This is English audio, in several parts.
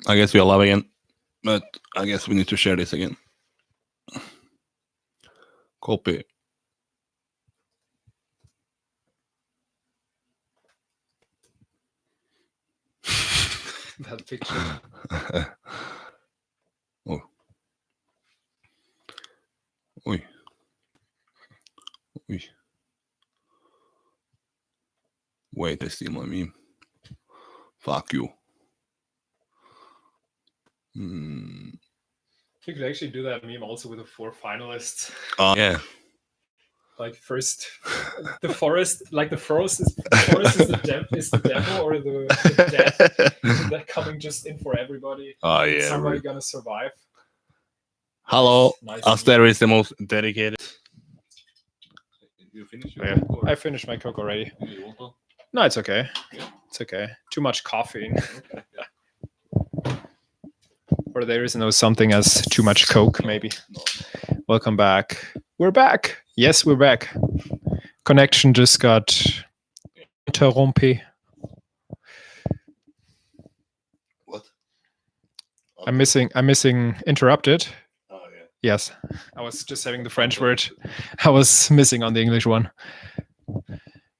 I guess we are live again, but I guess we need to share this again. Copy. That picture. Oh. Oi. Oi. Wait, I steal my meme. Fuck you. You could actually do that meme also with the 4 finalists. Yeah. Like first, the forest, like the forest is the devil or the death that coming just in for everybody. Oh yeah. Somebody Right. gonna survive. Hello, Nice Aster is the most dedicated. You finished your Coke, I finished my Coke already. No, it's okay. Yeah? It's okay. Too much caffeine. Or there is no something as too much Coke, maybe. No. Welcome back. We're back. Yes, we're back. Connection just got interrompu. What? I'm missing interrupted. Oh yeah. Yes. I was just having the French word. I was missing on the English one.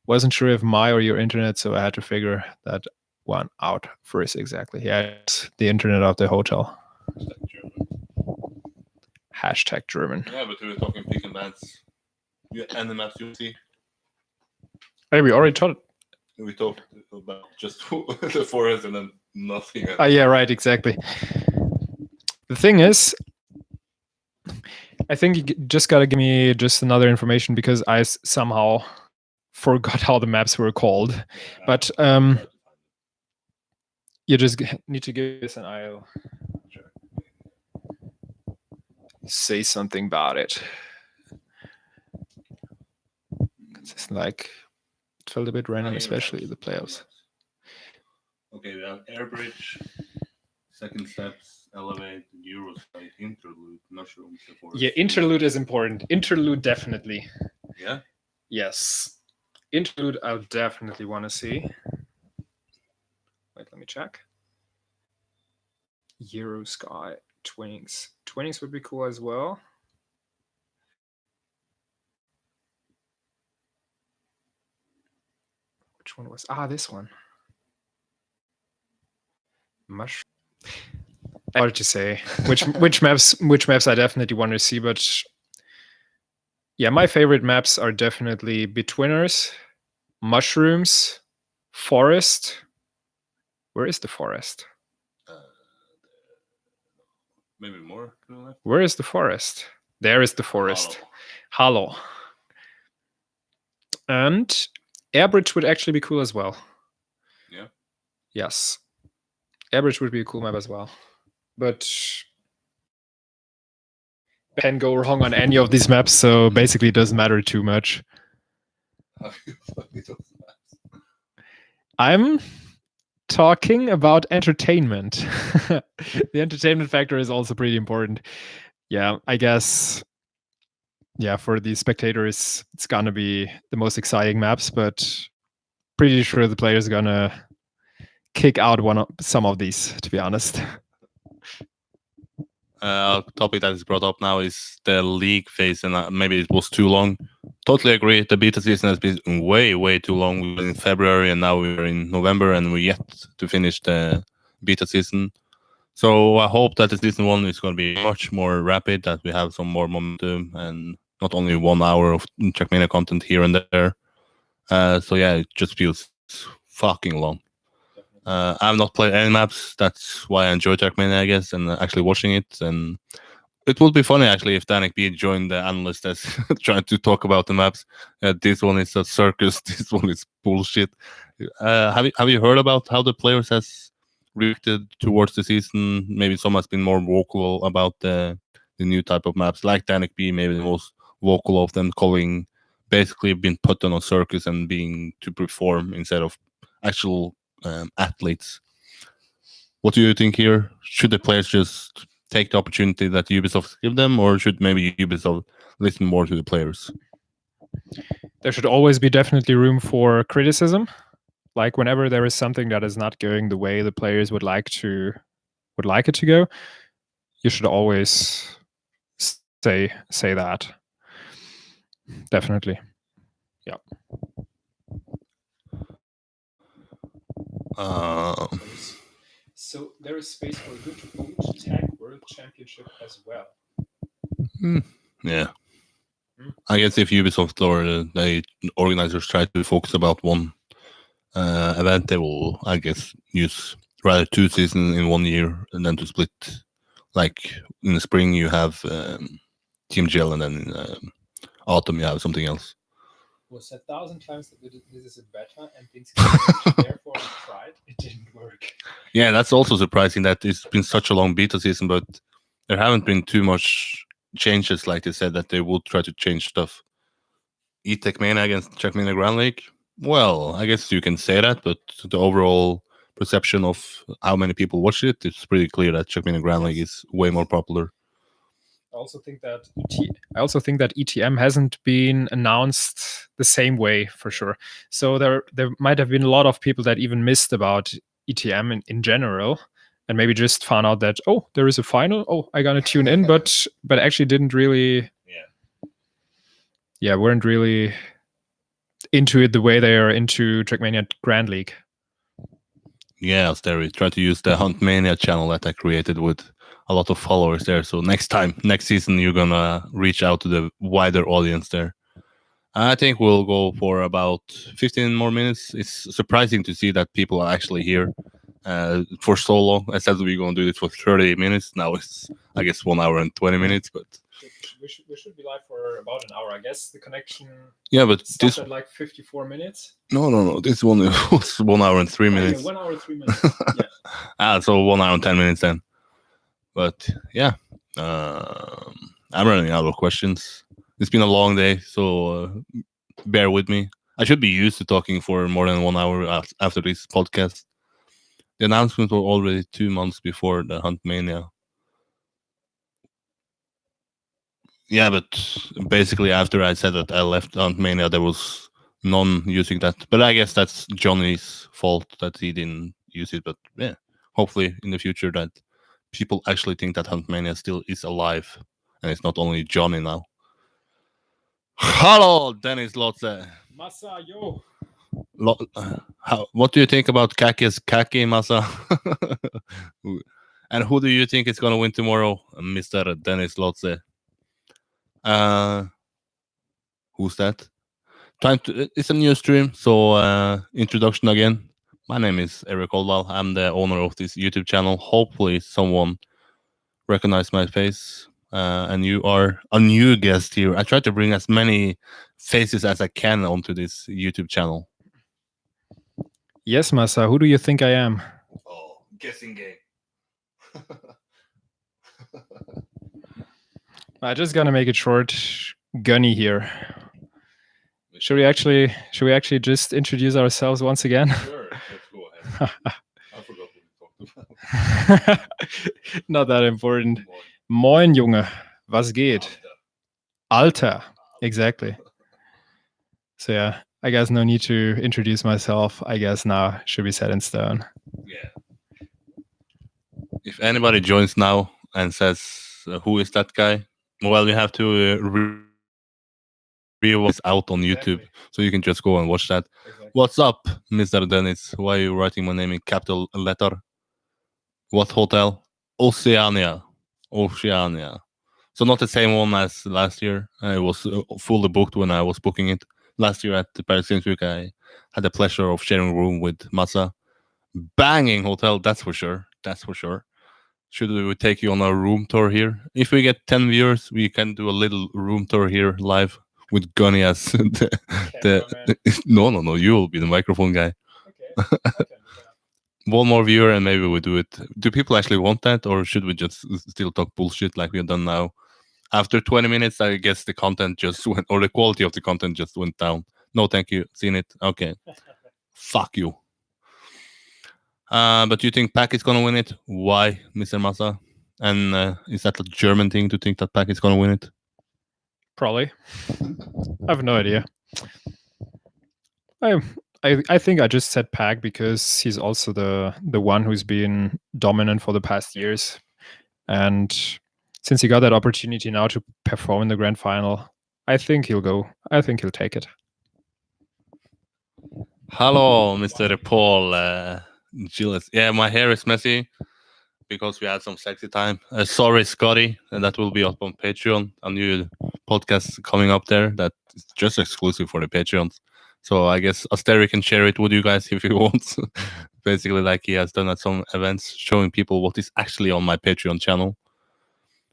Wasn't sure if my or your internet, so I had to figure that one out first exactly. Yeah, it's the internet of the hotel. Hashtag German. Yeah, but we were talking pick and bands. And the maps you see. Hey, we already talked. We talked about just the forest and then nothing else. Oh, yeah, right, exactly. The thing is, I think you just gotta give me just another information because I somehow forgot how the maps were called. But you just need to give this and I'll say something about it. It's like it felt a bit random, especially the playoffs. Okay, we have Airbridge, Second Steps, Elevate, Eurosky, Interlude, Mushrooms. Yeah, Interlude is important. Interlude definitely. Yeah? Yes. Interlude I'll definitely want to see. Wait, let me check. Eurosky, Twinings. Twinings would be cool as well. Which one was this one? Mushroom. Hard to say which maps I definitely want to see, but yeah, my favorite maps are definitely Betwinners, Mushrooms, Forest. Where is the forest? Maybe more. Where is the forest? There is the forest. Hollow. And Airbridge would actually be cool as well. Yeah. Yes. Airbridge would be a cool map as well. But can go wrong on any of these maps, so basically it doesn't matter too much. I'm talking about entertainment. The entertainment factor is also pretty important. Yeah, I guess. Yeah, for the spectators, it's gonna be the most exciting maps, but pretty sure the players are gonna kick out some of these, to be honest. A topic that is brought up now is the league phase, and maybe it was too long. Totally agree. The beta season has been way too long. We were in February, and now we're in November, and we're yet to finish the beta season. So I hope that the season 1 is going to be much more rapid, that we have some more momentum, and not only 1 hour of Trackmania content here and there. So yeah, it just feels fucking long. I have not played any maps. That's why I enjoy Trackmania, I guess, and actually watching it. And it would be funny actually if Danik B joined the analyst as trying to talk about the maps. This one is a circus. This one is bullshit. Have you heard about how the players has reacted towards the season? Maybe some has been more vocal about the new type of maps, like Danik B, maybe the most vocal of them, calling basically being put on a circus and being to perform instead of actual athletes. What do you think here? Should the players just take the opportunity that Ubisoft give them, or should maybe Ubisoft listen more to the players? There should always be definitely room for criticism. Like whenever there is something that is not going the way the players would like to would like it to go, you should always say that. Definitely. Yeah. So there is space for a good boot tag world championship as well. Yeah. I guess if Ubisoft or the organizers try to focus about one event, they will, I guess, use rather 2 seasons in 1 year and then to split. Like in the spring, you have Team Gel, and then in autumn, you have something else. Was said 1,000 times that this is a beta and things can change. Therefore, we tried. It didn't work. Yeah, that's also surprising that it's been such a long beta season, but there haven't been too much changes. Like they said that they would try to change stuff. Trackmania against Trackmania Grand League. Well, I guess you can say that, but the overall perception of how many people watch it, it's pretty clear that Trackmania Grand League is way more popular. I also think that ETM hasn't been announced the same way for sure. So there might have been a lot of people that even missed about ETM in general, and maybe just found out that, oh, there is a final. Oh, I gotta tune in, but actually didn't really. Yeah, weren't really into it the way they are into Trackmania Grand League. Yeah, Sterry, try to use the Huntmania channel that I created with a lot of followers there. So next season, you're gonna reach out to the wider audience there. I think we'll go for about 15 more minutes. It's surprising to see that people are actually here for so long. I said we are going to do it for 30 minutes. Now it's, I guess, 1 hour and 20 minutes. But we should be live for about an hour. I guess the connection. Yeah, but this at like 54 minutes. No. This one was 1 hour and 3 minutes. Yeah, 1 hour 3 minutes. Yeah. So 1 hour and 10 minutes then. But yeah, I'm running out of questions. It's been a long day, so bear with me. I should be used to talking for more than 1 hour after this podcast. The announcements were already 2 months before the Huntmania. Yeah, but basically after I said that I left Huntmania, there was none using that. But I guess that's Johnny's fault that he didn't use it. But yeah, hopefully in the future that people actually think that Huntmania still is alive, and it's not only Johnny now. Hello, Dennis Lotze. Masa, yo. What do you think about Kaki's Kaki, Masa? And who do you think is going to win tomorrow, Mr. Dennis Lotze? Who's that? It's a new stream, so introduction again. My name is Eric Oldwall. I'm the owner of this YouTube channel. Hopefully someone recognize my face. And you are a new guest here. I try to bring as many faces as I can onto this YouTube channel. Yes, Masa. Who do you think I am? Oh, guessing game. I'm just gonna make it short. Gunny here. Should we actually just introduce ourselves once again? Sure, let's go ahead. I forgot what we talked about. Not that important. Moin, Junge. Was geht? Alter. Exactly. So yeah, I guess no need to introduce myself. I guess now should be set in stone. Yeah. If anybody joins now and says, who is that guy? Well, you have to rewatch this out on YouTube, so you can just go and watch that. Exactly. What's up, Mr. Dennis? Why are you writing my name in capital letter? What hotel? Oceania. So not the same one as last year. It was fully booked when I was booking it. Last year at the Paris Games Week, I had the pleasure of sharing a room with Masa. Banging hotel, that's for sure. Should we take you on a room tour here? If we get 10 viewers, we can do a little room tour here live with Gunny as No, you will be the microphone guy. Okay. One more viewer and maybe we do it. Do people actually want that, or should we just still talk bullshit like we've done now? After 20 minutes, I guess the content just went, or the quality of the content just went down. No, thank you. Seen it? Okay. Fuck you. But you think Pack is going to win it? Why, Mr. Masa? And is that a German thing to think that Pack is going to win it? Probably. I have no idea. I I think I just said Pack because he's also the one who's been dominant for the past years, and since he got that opportunity now to perform in the grand final, I think he'll go. I think he'll take it. Hello, Mr. Paul Gilles. Yeah, my hair is messy because we had some sexy time. Sorry, Scotty, and that will be up on Patreon. A new podcast coming up there that is just exclusive for the Patreons. So I guess Asteri can share it with you guys if he wants. Basically, like he has done at some events, showing people what is actually on my Patreon channel.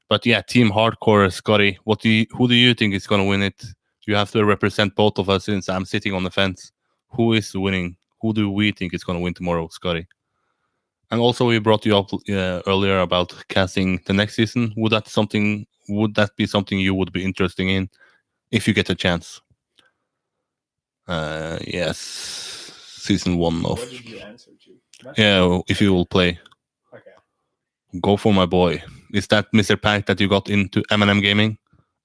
But yeah, Team Hardcore, Scotty, who do you think is going to win it? You have to represent both of us since I'm sitting on the fence. Who is winning? Who do we think is going to win tomorrow, Scotty? And also, we brought you up earlier about casting the next season. Would that be something you would be interested in if you get a chance? Yes, season 1 of. What did you answer to? Yeah, if you will play. Okay. Go for my boy. Is that Mr. Pack that you got into M&M Gaming?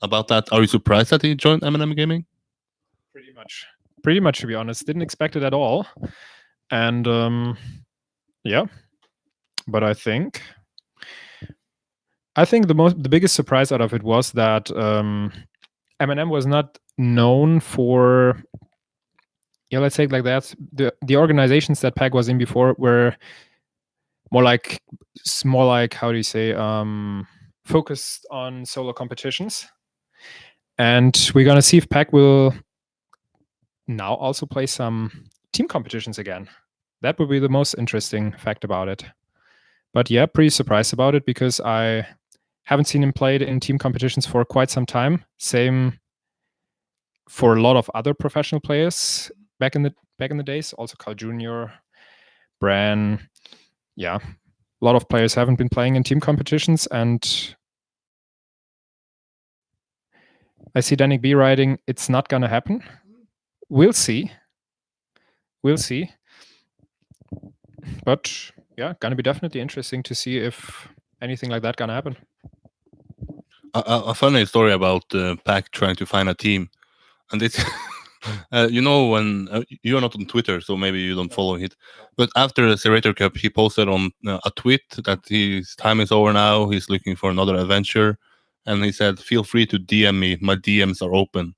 About that, are you surprised that he joined M&M Gaming? Pretty much. Pretty much, to be honest. Didn't expect it at all. And yeah. But I think the biggest surprise out of it was that M&M was not known for, let's say it like that. The organizations that Pack was in before were more like how do you say, focused on solo competitions. And we're gonna see if Pack will now also play some team competitions again. That would be the most interesting fact about it. But yeah, pretty surprised about it because I haven't seen him played in team competitions for quite some time. Same for a lot of other professional players back in the days. Also Carl Jr., Bran. Yeah, a lot of players haven't been playing in team competitions, and I see Danik B writing, it's not gonna happen. We'll see. We'll see. But yeah, gonna be definitely interesting to see if anything like that gonna happen. A funny story about Pack trying to find a team, and it's when you're not on Twitter, so maybe you don't follow it. But after the Serrator Cup, he posted on a tweet that his time is over now. He's looking for another adventure, and he said, "Feel free to DM me. My DMs are open."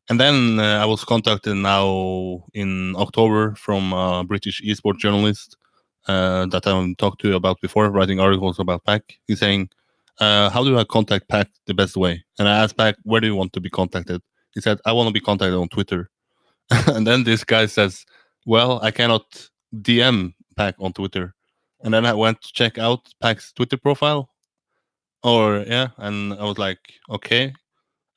And then I was contacted now in October from a British esport journalist that I talked to about before, writing articles about Pack. He's saying, how do I contact Pack the best way? And I asked Pack, where do you want to be contacted? He said, I want to be contacted on Twitter. And then this guy says, well, I cannot DM Pack on Twitter. And then I went to check out Pack's Twitter profile. And I was like, okay,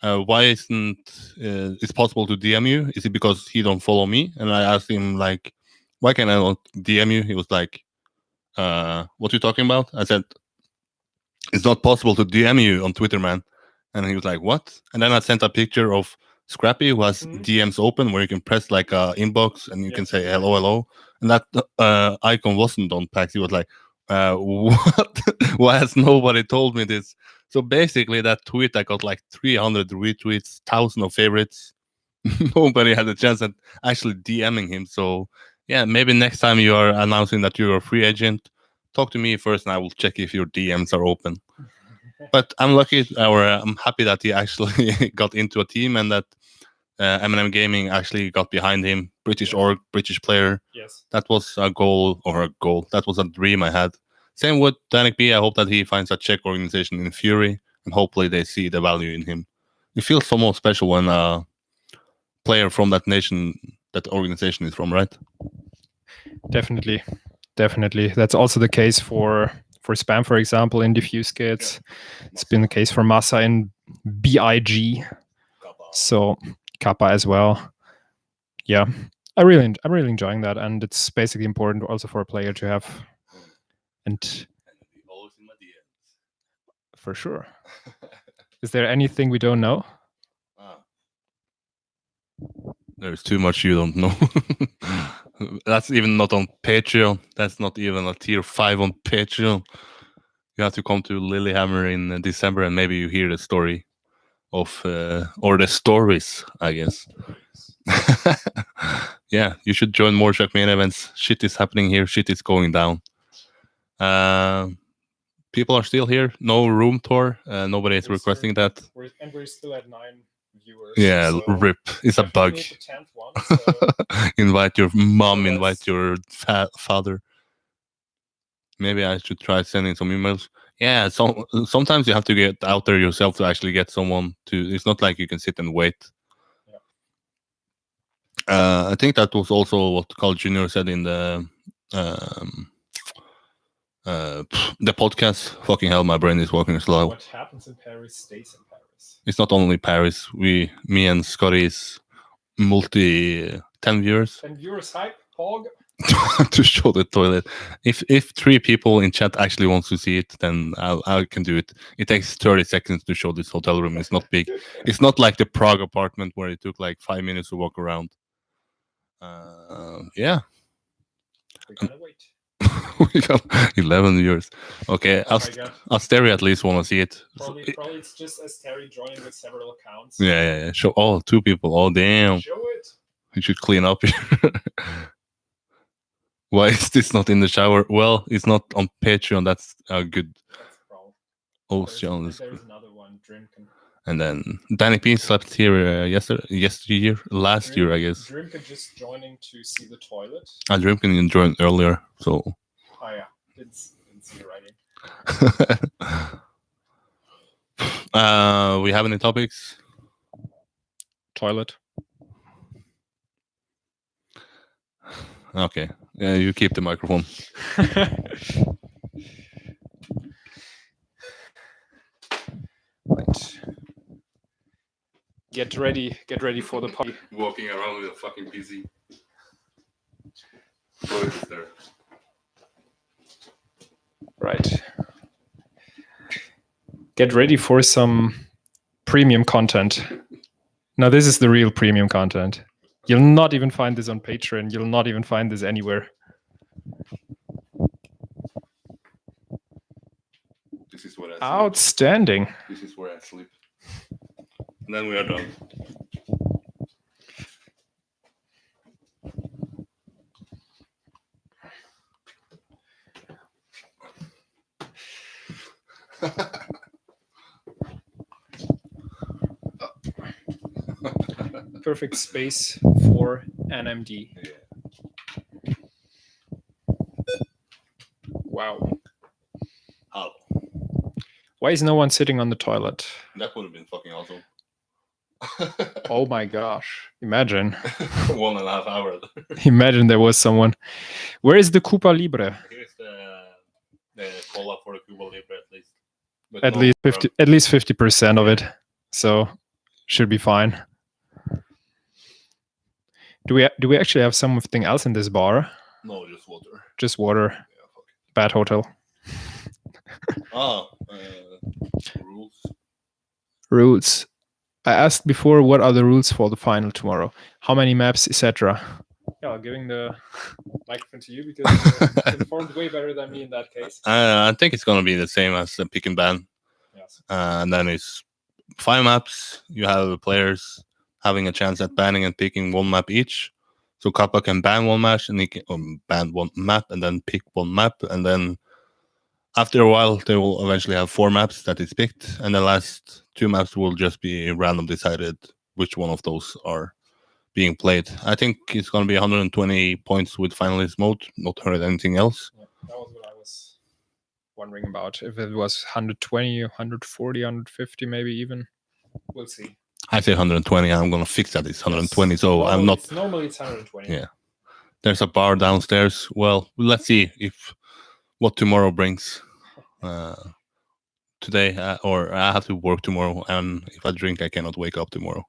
why isn't it's possible to DM you? Is it because he don't follow me? And I asked him like, why can I not DM you? He was like, what are you talking about? I said, it's not possible to DM you on Twitter, man. And he was like, what? And then I sent a picture of Scrappy who has DMs open where you can press like a inbox and you can say hello, hello. And that icon wasn't on PAX. He was like, what? Why has nobody told me this? So basically that tweet, I got like 300 retweets, 1,000 of favorites. Nobody had a chance at actually DMing him. So yeah, maybe next time you are announcing that you're a free agent, talk to me first and I will check if your DMs are open. But I'm lucky, or I'm happy that he actually got into a team and that M&M Gaming actually got behind him. British org, British player. Yes. That was a goal. That was a dream I had. Same with Danik B. I hope that he finds a Czech organization in Fury and hopefully they see the value in him. It feels so more special when a player from that nation, that organization is from, right? Definitely. That's also the case for Spam, for example, in Diffuse Kits. It's been the case for Massa in BIG. So Kappa as well. Yeah, I'm really enjoying that, and it's basically important also for a player to have. And for sure. Is there anything we don't know? There's too much you don't know. That's even not on Patreon. That's not even a tier 5 on Patreon. You have to come to Lilyhammer in December and maybe you hear the story of, or the stories, I guess. Yeah, you should join more Trackmania events. Shit is happening here. Shit is going down. People are still here. No room tour. Nobody is requesting that. We're still at 9 viewers. Yeah, so rip. It's a bug. need the 10th one. So Invite your mom. Yes. Invite your father. Maybe I should try sending some emails. Yeah, sometimes you have to get out there yourself to actually get someone to. It's not like you can sit and wait. I think that was also what Carl Jr. said in the podcast. Fucking hell, my brain is working slow. what happens in Paris stays in Paris. It's not only Paris. Me and Scotty is multi 10 viewers. 10 viewers hype, Pog. To show the toilet. If 3 people in chat actually wants to see it, then I can do it. It takes 30 seconds to show this hotel room. It's not big. It's not like the Prague apartment where it took like 5 minutes to walk around. Yeah. We're gonna wait. We got 11 viewers. Okay, Asteri at least want to see it. Probably it's just Asteri joining with several accounts. Yeah. Show 2 people. Oh damn. Show it. You should clean up here. Why is this not in the shower? Well, it's not on Patreon. That's good. That's the problem. Oh, there's another one, Drinkin. And then Danny P slept here last year, I guess. Drinkin just joining to see the toilet. Drinkin joined earlier, so. Oh yeah, didn't see the writing. We have any topics? Toilet. Okay, you keep the microphone. Right. Get ready for the party. Walking around with a fucking PC. What is there? Right. Get ready for some premium content. Now this is the real premium content. You'll not even find this on Patreon. You'll not even find this anywhere. This is what I sleep. Outstanding. This is where I sleep. And then we are done. Perfect space for NMD. Yeah. Wow. How? Why is no one sitting on the toilet? That would have been fucking awesome. Oh my gosh. Imagine. 1.5 hours. Imagine there was someone. Where is the Cuba Libre? Here's the cola for the Cuba Libre at least. But At least 50% of it. So should be fine. Do we actually have something else in this bar? No, just water. Just water. Yeah, fuck it. Bad hotel. Rules. I asked before, what are the rules for the final tomorrow? How many maps, etc. Yeah, giving the microphone to you because you're informed way better than me in that case. I think it's gonna be the same as the pick and ban. Yes. And then it's 5 maps. You have players having a chance at banning and picking 1 map each. So Kappa can ban 1 match and he can ban 1 map and then pick 1 map, and then after a while they will eventually have 4 maps that is picked, and the last 2 maps will just be random decided which one of those are being played. I think it's going to be 120 points with finalist mode. Not heard anything else. Yeah, that was what I was wondering about. If it was 120, 140, 150, maybe even. We'll see. I say 120. I'm going to fix that. It's 120. Yes. So I'm not. Normally it's 120. Yeah. There's a bar downstairs. Well, let's see if what tomorrow brings. Today, or I have to work tomorrow, and if I drink, I cannot wake up tomorrow.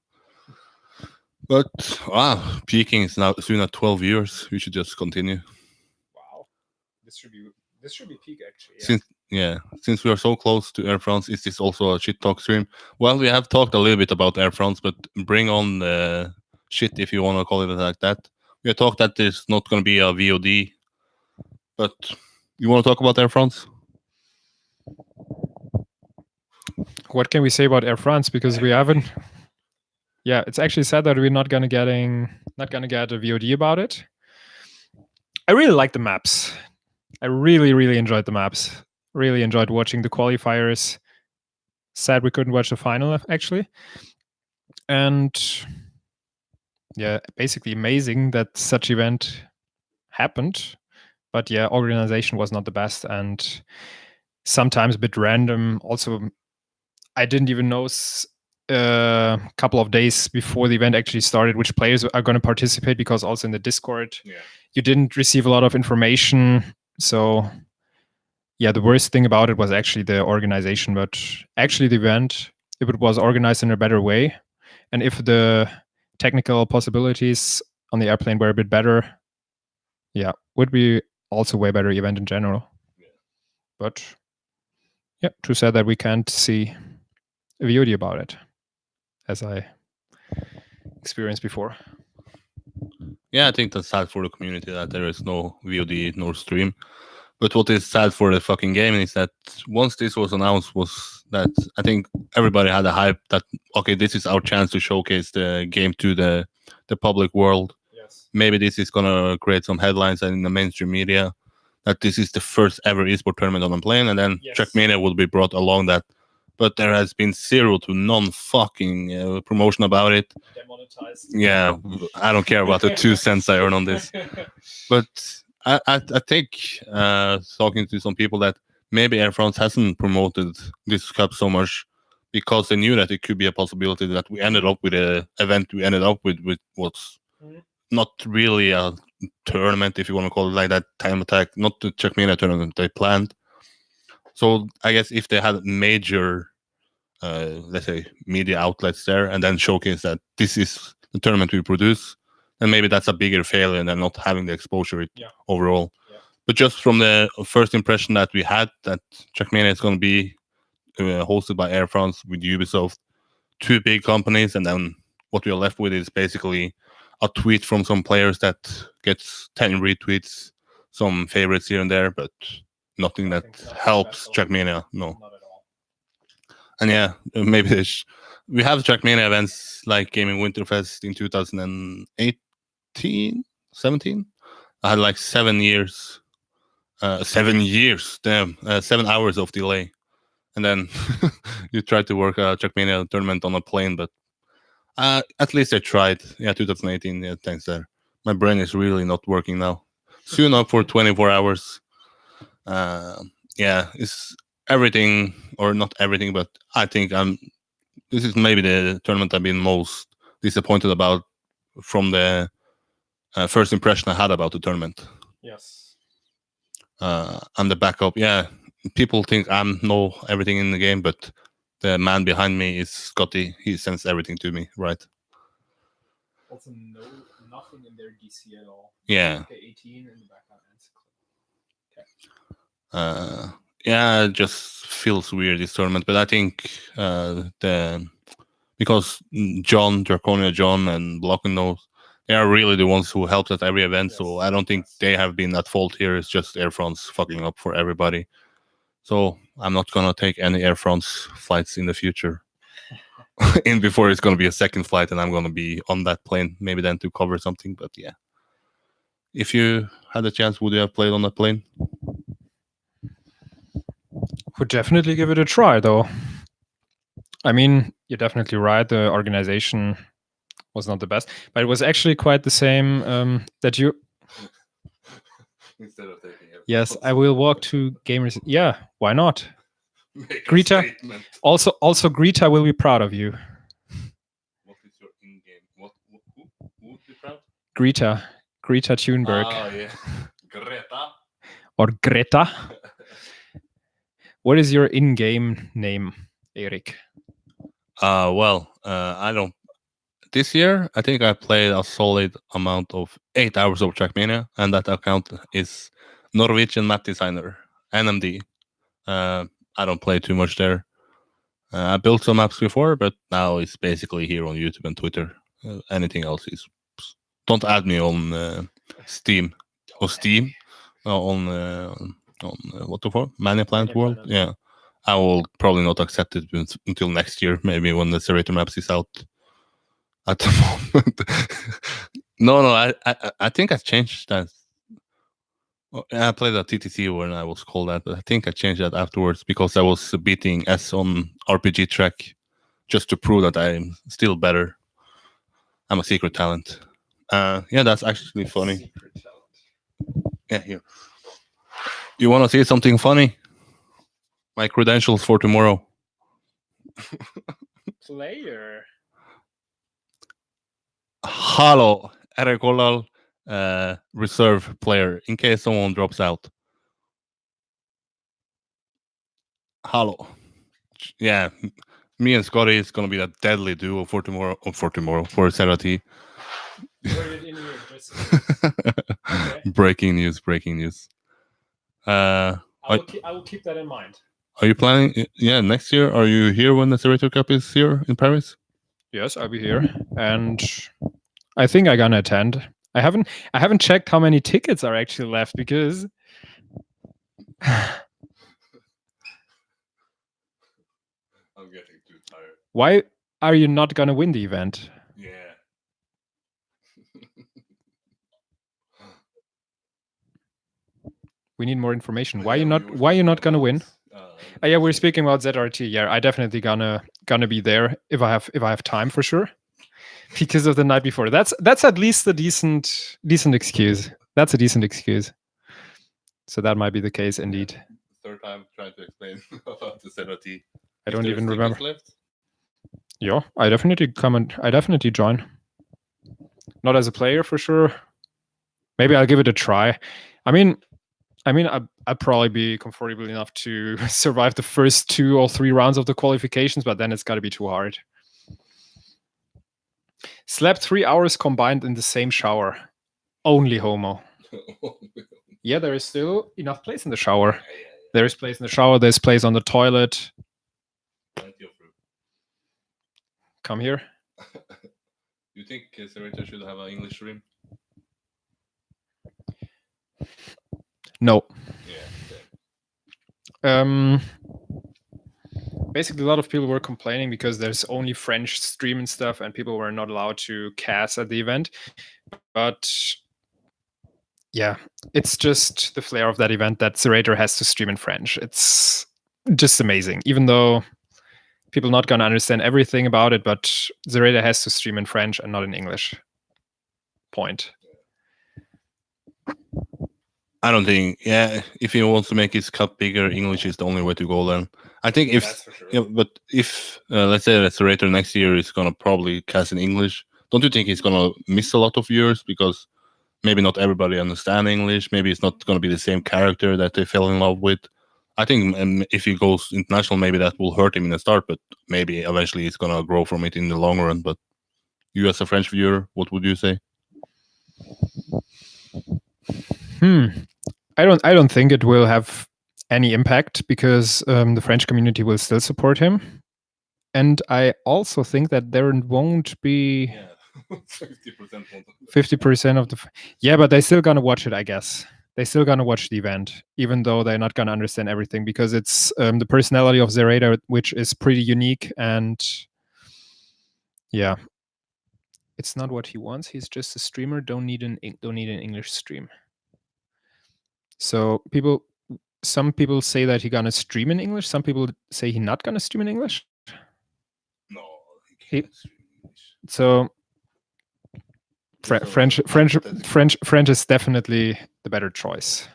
But wow, peaking is now soon at 12 years. We should just continue. Wow, this should be peak actually. Yeah. Since we are so close to Air France, is this also a shit talk stream? Well, we have talked a little bit about Air France, but bring on the shit if you want to call it like that. We have talked that there's not going to be a VOD, but you want to talk about Air France? What can we say about Air France? Because we haven't. Yeah, it's actually sad that we're not gonna get a VOD about it. I really like the maps. I really, really enjoyed the maps. Really enjoyed watching the qualifiers. Sad we couldn't watch the final actually. And yeah, basically amazing that such event happened. But yeah, organization was not the best and sometimes a bit random. Also, I didn't even know a couple of days before the event actually started which players are going to participate, because also in the Discord you didn't receive a lot of information. So yeah, the worst thing about it was actually the organization, but actually the event, if it was organized in a better way and if the technical possibilities on the airplane were a bit better, yeah, would be also way better event in general. But yeah, too sad that we can't see a VOD about it, as I experienced before. Yeah, I think that's sad for the community that there is no VOD nor stream. But what is sad for the fucking game is that once this was announced, was that I think everybody had a hype that okay, this is our chance to showcase the game to the public world. Yes. Maybe this is gonna create some headlines in the mainstream media that this is the first ever esport tournament on a plane, and then Yes. Trackmania will be brought along that. But there has been zero to none fucking promotion about it. Demonetized. Yeah, I don't care about the 2 cents I earn on this. But I think talking to some people that maybe Air France hasn't promoted this cup so much because they knew that it could be a possibility that we ended up with an event we ended up with what's not really a tournament, if you want to call it like that, time attack, not the Trackmania tournament they planned. So I guess if they had major, let's say, media outlets there and then showcase that this is the tournament we produce, then maybe that's a bigger failure than not having the exposure overall. Yeah. But just from the first impression that we had, that Trackmania is going to be hosted by Air France with Ubisoft, 2 big companies, and then what we are left with is basically a tweet from some players that gets 10 retweets, some favorites here and there, but nothing that helps Trackmania. No. Not at all. And yeah, maybe we have Trackmania events like Gaming Winterfest in 2018, 17. I had like 7 years. 7 years, damn, 7 hours of delay. And then you tried to work a Trackmania tournament on a plane, but at least I tried. Yeah, 2018. Yeah, thanks there. My brain is really not working now. Soon up for 24 hours. Yeah, it's everything, or not everything, but I think this is maybe the tournament I've been most disappointed about from the first impression I had about the tournament. Yes. I'm the backup. Yeah, people think I know everything in the game, but the man behind me is Scotty. He sends everything to me, right? Also, nothing in their DC at all. Yeah. Okay, 18 in the background. Yeah, it just feels weird, this tournament. But I think because John, Draconia John, and Blocken knows, they are really the ones who helped at every event. Yes, so I don't think they have been at fault here. It's just Air France fucking up for everybody. So I'm not gonna take any Air France flights in the future. In before it's gonna be a second flight, and I'm gonna be on that plane, maybe then to cover something. But yeah, if you had a chance, would you have played on that plane? Would definitely give it a try, though. I mean, you're definitely right. The organization was not the best, but it was actually quite the same that you. Instead of taking it. Yes, I will walk to gamers. Yeah, why not? Greta. Also, Greta will be proud of you. What is your in-game? Who would be proud? Greta Thunberg. Oh yeah, Greta. Or Greta. What is your in-game name, Erik? I don't. This year, I think I played a solid amount of 8 hours of Trackmania, and that account is Norwegian Map Designer, NMD. I don't play too much there. I built some maps before, but now it's basically here on YouTube and Twitter. Anything else is... Don't add me on Steam. Or Steam? On what the fuck? Mania Planet World? Yeah. I will probably not accept it until next year, maybe when the Serrator Maps is out. at the moment. No, I think I changed that. I played at TTC when I was called that, but I think I changed that afterwards because I was beating S on RPG track just to prove that I'm still better. I'm a secret talent. Yeah, that's actually funny. Yeah, here. You want to see something funny? My credentials for tomorrow. Player. Halo, RKollal, reserve player in case someone drops out. Halo. Yeah, me and Scotty is gonna be that deadly duo for tomorrow. For Serati. Okay. Breaking news. I will keep that in mind. Are you planning? Yeah, next year. Are you here when the Serrator Cup is here in Paris? Yes, I'll be here, and I think I'm gonna attend. I haven't checked how many tickets are actually left because I'm getting too tired. why are you not gonna win the event? Yeah. We need more information. Why you not gonna win? Yeah, we're speaking about ZRT. Yeah, I definitely gonna be there if I have time for sure. Because of the night before. That's at least a decent excuse. That's a decent excuse. So that might be the case indeed. Third time trying to explain about the ZRT. I don't even remember. Yeah, I definitely come and I definitely join. Not as a player for sure. Maybe I'll give it a try. I mean, I'd probably be comfortable enough to survive the first 2 or 3 rounds of the qualifications, but then it's got to be too hard. Slept 3 hours combined in the same shower. Only homo. Yeah, there is still enough place in the shower. There is place in the shower. There's place on the toilet. Come here. You think Serrator should have an English stream? No. Yeah. Basically, a lot of people were complaining because there's only French stream and stuff, and people were not allowed to cast at the event. But yeah, it's just the flair of that event that Serrator has to stream in French. It's just amazing, even though people not gonna understand everything about it, but Serrator has to stream in French and not in English. Point. I don't think. Yeah, if he wants to make his cup bigger, English is the only way to go. Then I think if, sure. yeah, but if let's say that Serrator next year is gonna probably cast in English, don't you think he's gonna miss a lot of viewers because maybe not everybody understand English? Maybe it's not gonna be the same character that they fell in love with. I think if he goes international, maybe that will hurt him in the start, but maybe eventually he's gonna grow from it in the long run. But you, as a French viewer, what would you say? I don't think it will have any impact because the French community will still support him, and I also think that there won't be 50% of the. Yeah, but they're still gonna watch it, I guess. They're still gonna watch the event, even though they're not gonna understand everything because it's the personality of Serrator, which is pretty unique, and yeah, it's not what he wants. He's just a streamer. Don't need an English stream. So some people say that he's gonna stream in English. Some people say he's not gonna stream in English. No, he can't stream in English. So French is definitely the better choice.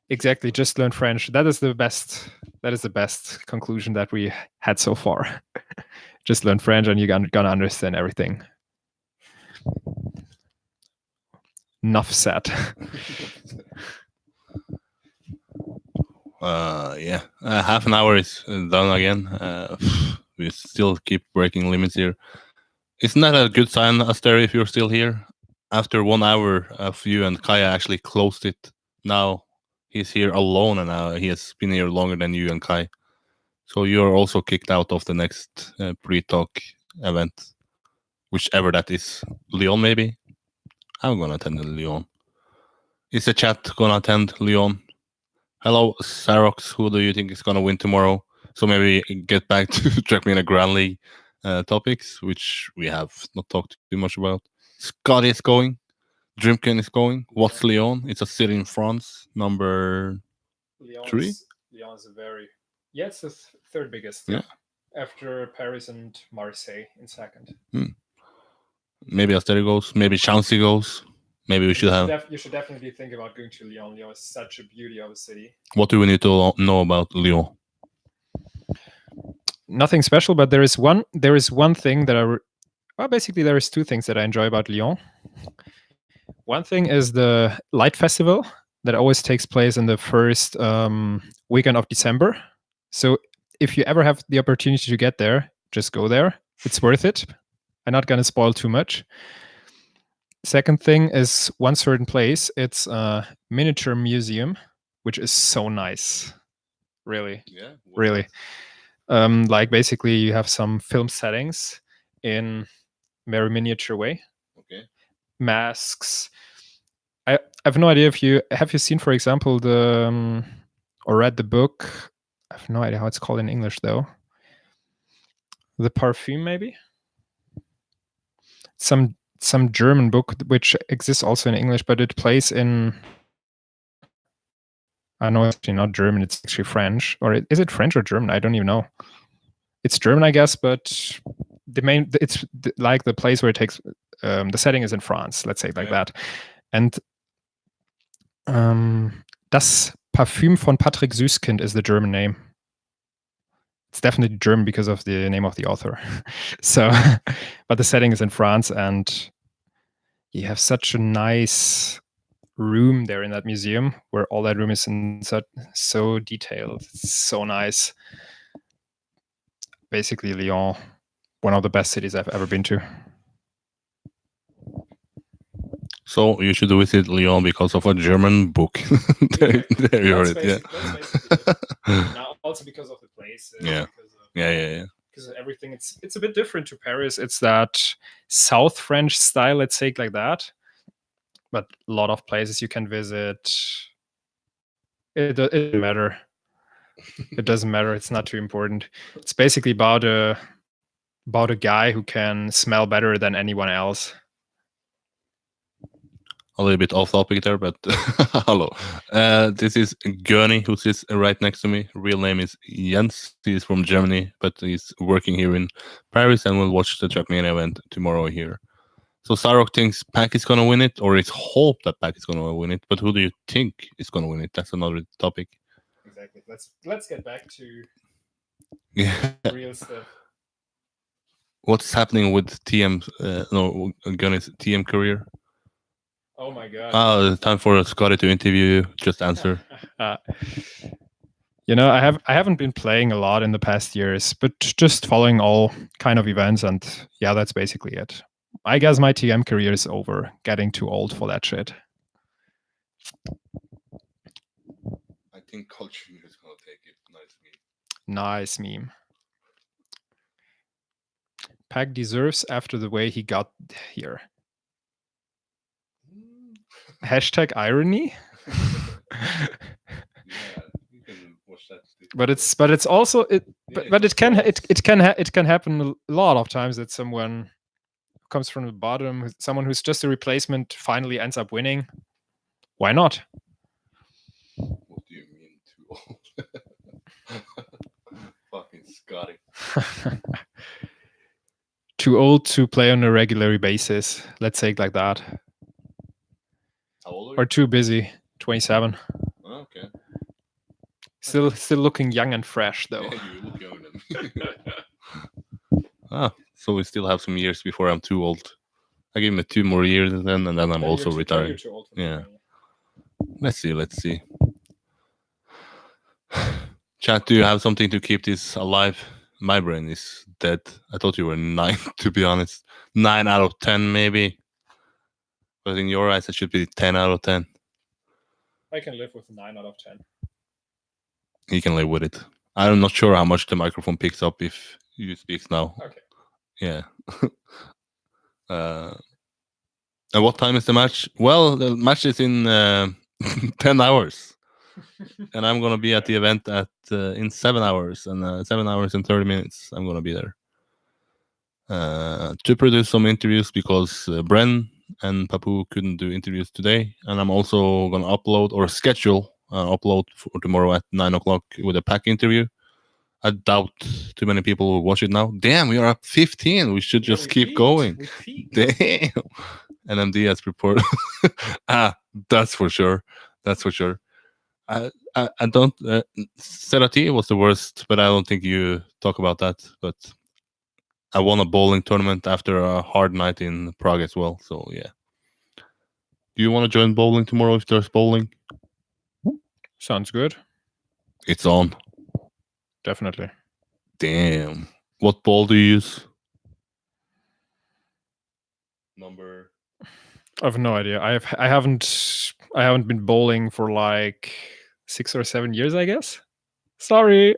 Exactly, just learn French. That is the best conclusion that we had so far. Just learn French and you're gonna understand everything. Enough said. Yeah, half an hour is done again. We still keep breaking limits here. Isn't that a good sign, Aster, if you're still here? After 1 hour of you and Kaya actually closed it. Now he's here alone, and now he has been here longer than you and Kai. So you're also kicked out of the next pre-talk event, whichever that is. Lyon, maybe? I'm gonna attend Lyon. Is the chat gonna attend Lyon? Hello, Sarox. Who do you think is gonna win tomorrow? So maybe get back to Trackmania Grand League topics, which we have not talked too much about. Scotty is going. Drimkin is going. What's Lyon? It's a city in France. Number three. Lyon is a very it's the third biggest. Yeah. After Paris and Marseille in second. Maybe Asteri goes. Maybe Chauncey goes. Maybe we should have. You should definitely think about going to Lyon. Lyon is such a beauty of a city. What do we need to know about Lyon? Nothing special, but there is one thing that basically there is two things that I enjoy about Lyon. One thing is the light festival that always takes place in the first weekend of December. So if you ever have the opportunity to get there, just go there. It's worth it. I'm not going to spoil too much. Second thing is one certain place. It's a miniature museum, which is so nice. Really. Yeah. Really. Like basically you have some film settings in very miniature way. Okay. Masks. I have no idea if you seen, for example, the or read the book. I have no idea how it's called in English though. The Parfum, maybe. Some German book which exists also in English, but it plays in. I know it's actually not German. It's actually French, or is it French or German? I don't even know. It's German, I guess, but it's like the place where it takes. The setting is in France. Let's say like that, and. Das Parfüm von Patrick Süßkind is the German name. It's definitely German because of the name of the author. So, but the setting is in France, and you have such a nice room there in that museum where all that room is so detailed. It's so nice. Basically, Lyon, one of the best cities I've ever been to. So you should visit Lyon because of a German book. there you heard it. Yeah. Now also because of the place. Yeah. Because of everything, it's a bit different to Paris. It's that South French style, let's say it like that. But a lot of places you can visit. It doesn't matter. It doesn't matter. It's not too important. It's basically about a guy who can smell better than anyone else. A little bit off topic there, but hello. This is Gurney, who sits right next to me. Real name is Jens. He's from Germany, but he's working here in Paris and will watch the Trackmania event tomorrow here. So Sarok thinks Pack is going to win it, or it's hope that Pack is going to win it. But who do you think is going to win it? That's another topic. Exactly. Let's get back to real stuff. What's happening with Gurney's TM career? Oh my god! Time for Scotty to interview you. Just answer. I haven't been playing a lot in the past years, but just following all kind of events, and yeah, that's basically it. I guess my TM career is over. Getting too old for that shit. I think Culture is gonna take it. Nice meme. Pack deserves after the way he got here. Hashtag irony. Yeah, you can watch that. But it's also but it can happen a lot of times that someone who comes from the bottom, someone who's just a replacement, finally ends up winning. Why not? What do you mean too old? Fucking Scotty. Too old to play on a regular basis. Let's say it like that. How old are you? Or too busy. 27. Oh, okay. Still looking young and fresh though. Yeah, you look younger than me. So we still have some years before I'm too old. I give me 2 more years and then I'm also retiring. Yeah. Let's see. Chat, do you have something to keep this alive? My brain is dead. I thought you were 9, to be honest. 9 out of 10, maybe. But in your eyes, it should be 10 out of 10. I can live with 9 out of 10. You can live with it. I'm not sure how much the microphone picks up if you speak now. Okay. Yeah. And what time is the match? Well, the match is in 10 hours. And I'm going to be at the event in 7 hours. And 7 hours and 30 minutes, I'm going to be there. to produce some interviews because Bren and Papu couldn't do interviews today, and I'm also gonna upload or schedule upload for tomorrow at 9 o'clock with a pack interview. I doubt too many people will watch it now. Damn, we are up 15. We should just keep going. Damn. NMD has prepared. That's for sure. That's for sure. I don't. Serati was the worst, but I don't think you talk about that. But I won a bowling tournament after a hard night in Prague as well. So yeah. Do you want to join bowling tomorrow if there's bowling? Sounds good. It's on. Definitely. Damn. What ball do you use? Number. I have no idea. I haven't been bowling for like 6 or 7 years, I guess. Sorry.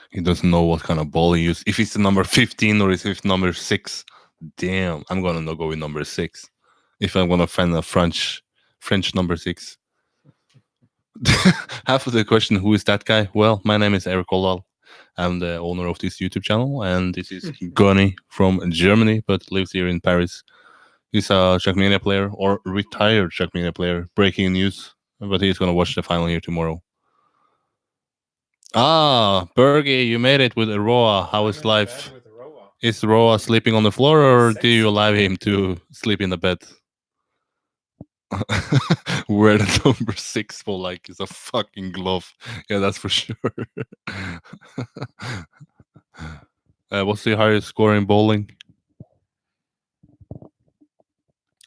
He doesn't know what kind of ball he uses. If it's the number 15 or if it's number 6. Damn, I'm gonna go with number 6. If I'm gonna find a French number 6. Half of the question, who is that guy? Well, my name is Eric Oldal. I'm the owner of this YouTube channel, and this is Gunny from Germany, but lives here in Paris. He's a Trackmania player, or retired Trackmania player. Breaking news, but he's gonna watch the final here tomorrow. Bergie, you made it with Roa. How is life? Is Roa sleeping on the floor, or do you allow him to sleep in the bed? Wear the number 6 for like it's a fucking glove. Yeah, that's for sure. What's the highest score in bowling?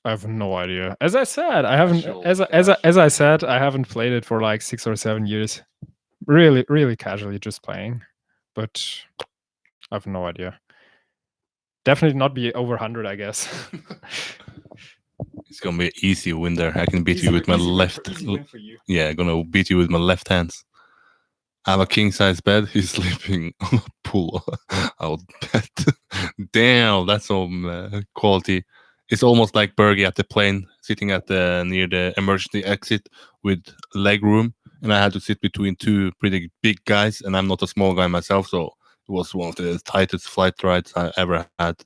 I have no idea. As I said, I haven't. As I said, I haven't played it for like 6 or 7 years. Really, really casually, just playing. But I have no idea. Definitely not be over 100, I guess. It's gonna be an easy win there. I can beat you with my left. Yeah, I'm gonna beat you with my left hands. I have a king size bed. He's sleeping on a pull out bed. Damn, that's some quality. It's almost like Bergie at the plane, sitting at the near the emergency exit with leg room, and I had to sit between two pretty big guys, and I'm not a small guy myself, so it was one of the tightest flight rides I ever had.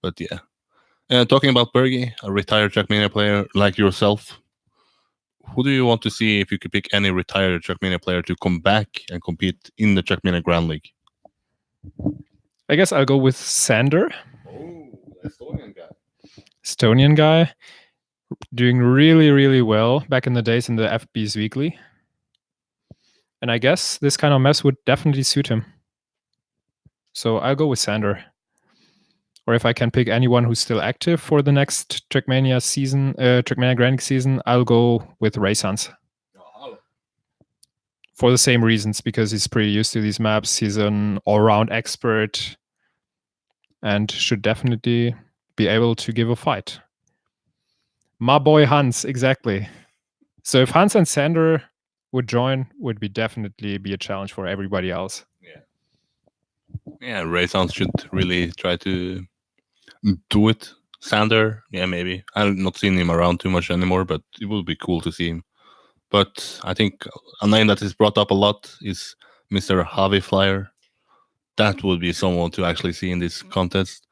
But yeah. Talking about Bergie, a retired Trackmania player like yourself, who do you want to see if you could pick any retired Trackmania player to come back and compete in the Trackmania Grand League? I guess I'll go with Sander. Oh, Estonian guy. Estonian guy. Doing really, really well back in the days in the FB's Weekly. And I guess this kind of mess would definitely suit him. So I'll go with Sander. Or if I can pick anyone who's still active for the next Trackmania season, Trackmania Grand League season, I'll go with Ray Sans. For the same reasons, because he's pretty used to these maps. He's an all-round expert and should definitely be able to give a fight. My boy Hans, exactly. So if Hans and Sander would join, would be definitely be a challenge for everybody else. Yeah, Ray Sans should really try to do it. Sander, yeah, maybe. I've not seen him around too much anymore, but it would be cool to see him. But I think a name that is brought up a lot is Mr. Javi Flyer. That would be someone to actually see in this contest.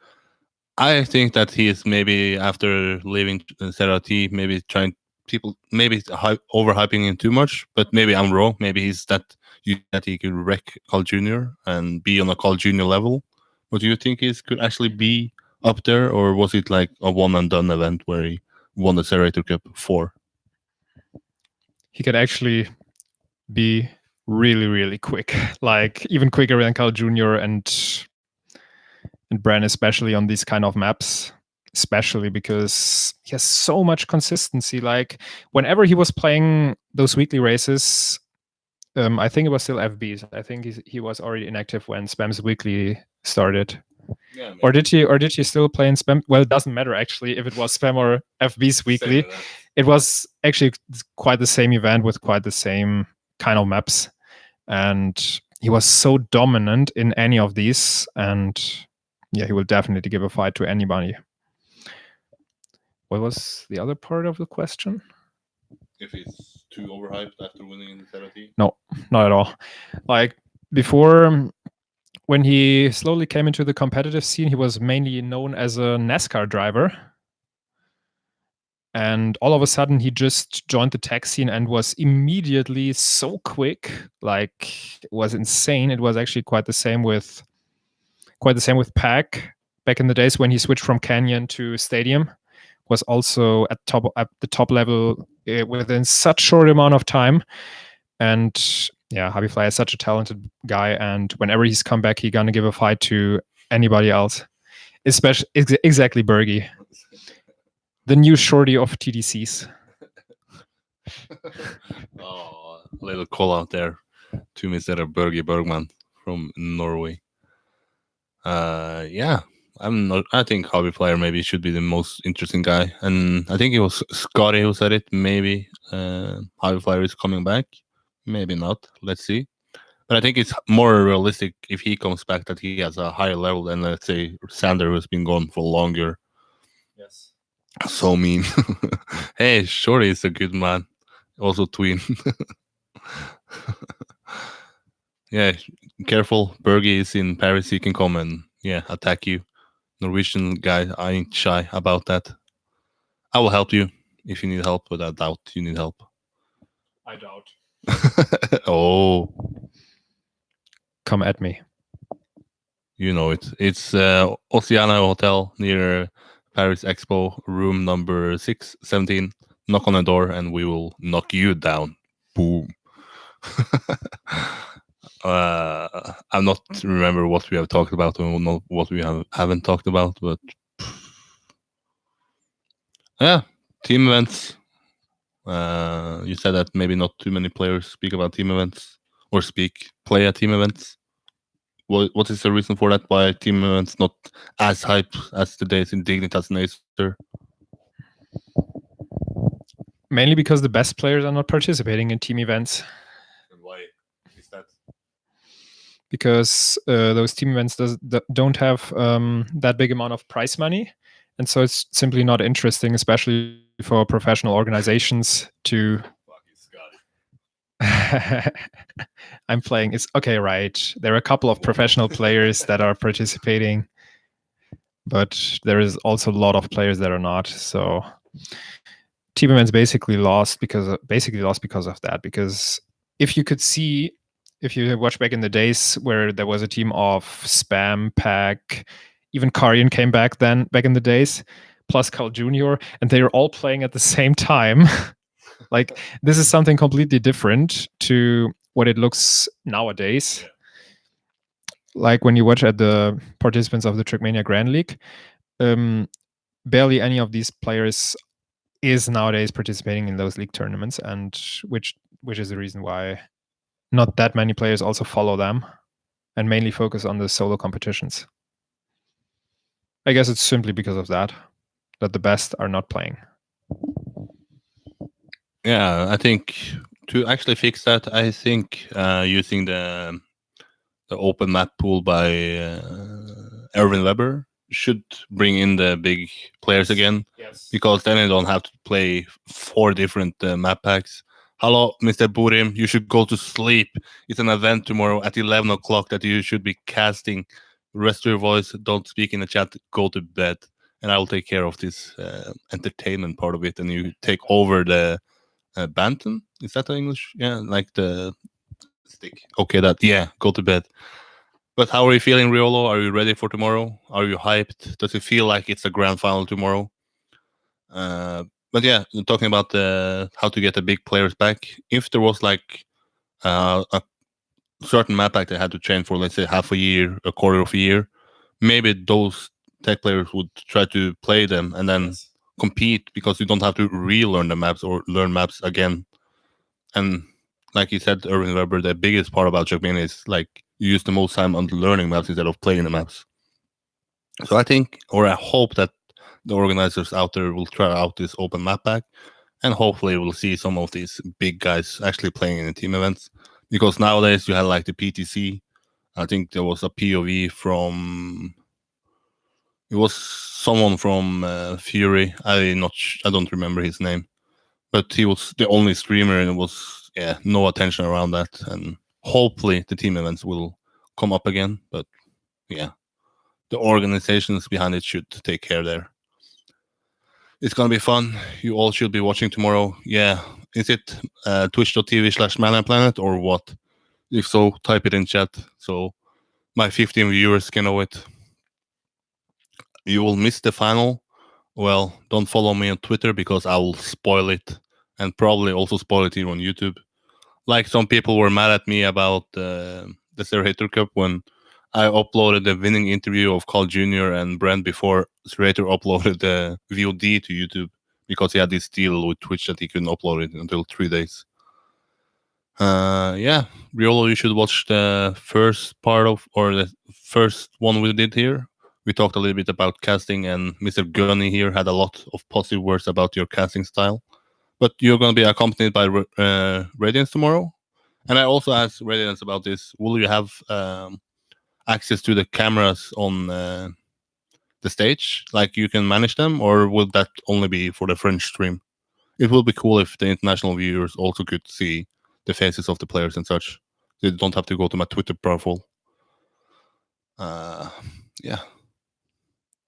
I think that he is maybe after leaving Serati, maybe trying people maybe overhyping him too much. But maybe I'm wrong. Maybe he's that he could wreck Carl Jr. and be on a Carl Jr. level. But do you think he could actually be up there, or was it like a one and done event where he won the Serrator Cup 4? He could actually be really, really quick, like even quicker than Carl Jr. and Bren, especially on these kind of maps, especially because he has so much consistency. Like whenever he was playing those weekly races, I think it was still FBs. I think he was already inactive when Spam's Weekly started. Yeah, or did he still play in Spam? Well, it doesn't matter actually if it was Spam or FB's Weekly. It was actually quite the same event with quite the same kind of maps, and he was so dominant in any of these. And yeah, he will definitely give a fight to anybody. What was the other part of the question? If he's too overhyped after winning in the Serati? No, not at all. Like before when he slowly came into the competitive scene, he was mainly known as a NASCAR driver. And all of a sudden, he just joined the tech scene and was immediately so quick. Like, it was insane. It was actually quite the same with Pack back in the days when he switched from Canyon to Stadium. Was also at the top level within such short amount of time. And yeah, Habifly is such a talented guy, and whenever he's come back, he's gonna give a fight to anybody else, especially exactly Bergie, the new shorty of TDCs. Oh, little call out there to Mr. Bergie Bergman from Norway. Yeah, I'm not. I think hobby player maybe should be the most interesting guy, and I think it was Scotty who said it. Maybe hobby player is coming back, maybe not. Let's see. But I think it's more realistic if he comes back that he has a higher level than, let's say, Sander, who's been gone for longer. Yes. So mean. Hey, Shorty is a good man. Also twin. Yeah, careful. Bergie is in Paris. He can come and attack you. Norwegian guy, I ain't shy about that. I will help you if you need help, but I doubt you need help. I doubt. Oh, come at me. You know it. It's Oceana Hotel near Paris Expo, room number 617. Knock on the door and we will knock you down. Boom. I'm not remember what we have talked about or not what we haven't talked about, but yeah, team events. You said that maybe not too many players speak about team events or play at team events. What is the reason for that? Why team events not as hype as the days in Dignitas and Acer? Mainly because the best players are not participating in team events. And why is that? Because those team events don't have that big amount of prize money, and so it's simply not interesting, especially for professional organizations to. I'm playing. It's okay, right? There are a couple of professional players that are participating, but there is also a lot of players that are not. So team events basically lost because of that. Because if you watch back in the days where there was a team of Spam, Pack, even Karian came back in the days, plus Carl Jr., and they were all playing at the same time. Like, this is something completely different to what it looks nowadays. Yeah. Like when you watch at the participants of the Trackmania Grand League, barely any of these players is nowadays participating in those league tournaments, and which is the reason why not that many players also follow them and mainly focus on the solo competitions. I guess it's simply because of that the best are not playing. Yeah, I think to actually fix that, I think using the open map pool by Erwin Weber should bring in the big players again. Yes. Because then they don't have to play 4 different map packs. Hello, Mr. Burim, you should go to sleep. It's an event tomorrow at 11 o'clock that you should be casting. Rest your voice, don't speak in the chat, go to bed. And I will take care of this entertainment part of it, and you take over the Bantam. Is that the English? Yeah, like the stick. Okay, go to bed. But how are you feeling, Riolo? Are you ready for tomorrow? Are you hyped? Does it feel like it's a grand final tomorrow? But yeah, talking about how to get the big players back. If there was like a certain map pack they had to train for, let's say half a year, a quarter of a year, maybe those tech players would try to play them and then compete, because you don't have to relearn the maps or learn maps again. And like you said, Erwin Weber, the biggest part about Trackmania is like you use the most time on learning maps instead of playing the maps. So I think, or I hope that the organizers out there will try out this open map pack, and hopefully we'll see some of these big guys actually playing in the team events. Because nowadays you had like the PTC. I think there was a POV from. It was someone from Fury. I don't remember his name, but he was the only streamer, and it was no attention around that. And hopefully the team events will come up again. But yeah, the organizations behind it should take care there. It's gonna be fun. You all should be watching tomorrow. Yeah, is it twitch.tv/ManaPlanet or what? If so, type it in chat so my 15 viewers can know it. You will miss the final. Well, don't follow me on Twitter because I will spoil it and probably also spoil it here on YouTube. Like some people were mad at me about the Serrator Cup when I uploaded the winning interview of Carl Jr. and Brent before Serrator uploaded the VOD to YouTube because he had this deal with Twitch that he couldn't upload it until 3 days. Yeah, Riolo, you should watch the first part of, or the first one we did here. We talked a little bit about casting, and Mr. Gunny here had a lot of positive words about your casting style. But you're going to be accompanied by Radiance tomorrow. And I also asked Radiance about this. Will you have access to the cameras on the stage? Like you can manage them, or will that only be for the French stream? It will be cool if the international viewers also could see the faces of the players and such. They don't have to go to my Twitter profile. Yeah.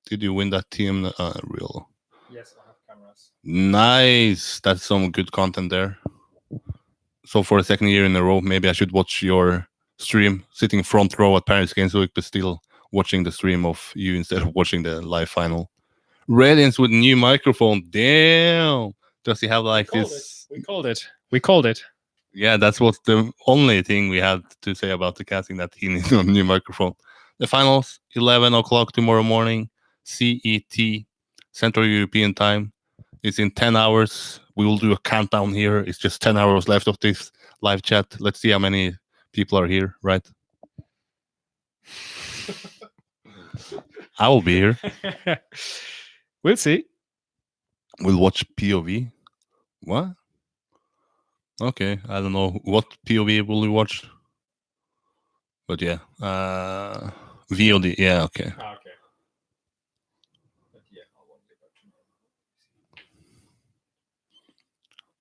Did you win that team, Real? Yes, I have cameras. Nice. That's some good content there. So for the second year in a row, maybe I should watch your stream, sitting front row at Paris Games Week, but still watching the stream of you instead of watching the live final. Radiance with new microphone. Damn. Does he have like this? We called it. Yeah, that's what's the only thing we had to say about the casting, that he needs a new microphone. The finals, 11 o'clock tomorrow morning, CET, Central European Time. It's in 10 hours. We will do a countdown here. It's just 10 hours left of this live chat. Let's see how many people are here, right? I will be here. We'll see. We'll watch POV. What? Okay, I don't know what POV will we watch. But yeah, VOD. Yeah, okay.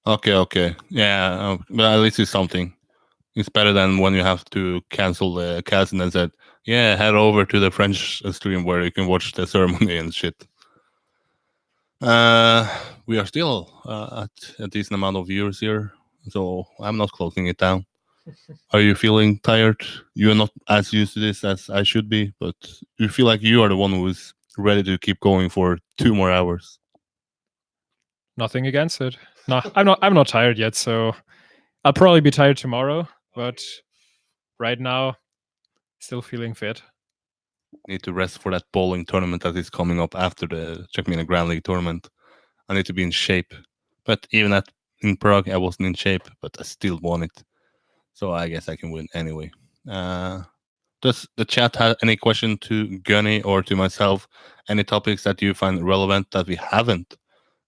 Okay. Okay. Yeah, but at least it's something. It's better than when you have to cancel the cast and then said, yeah, head over to the French stream where you can watch the ceremony and shit. We are still at a decent amount of viewers here, so I'm not closing it down. Are you feeling tired? You're not as used to this as I should be, but you feel like you are the one who is ready to keep going for 2 more hours. Nothing against it. No, I'm not tired yet, so I'll probably be tired tomorrow, but right now, still feeling fit. Need to rest for that bowling tournament that is coming up after the Trackmania Grand League tournament. I need to be in shape. But even in Prague, I wasn't in shape, but I still won it. So I guess I can win anyway. Does the chat have any question to Gunny or to myself? Any topics that you find relevant that we haven't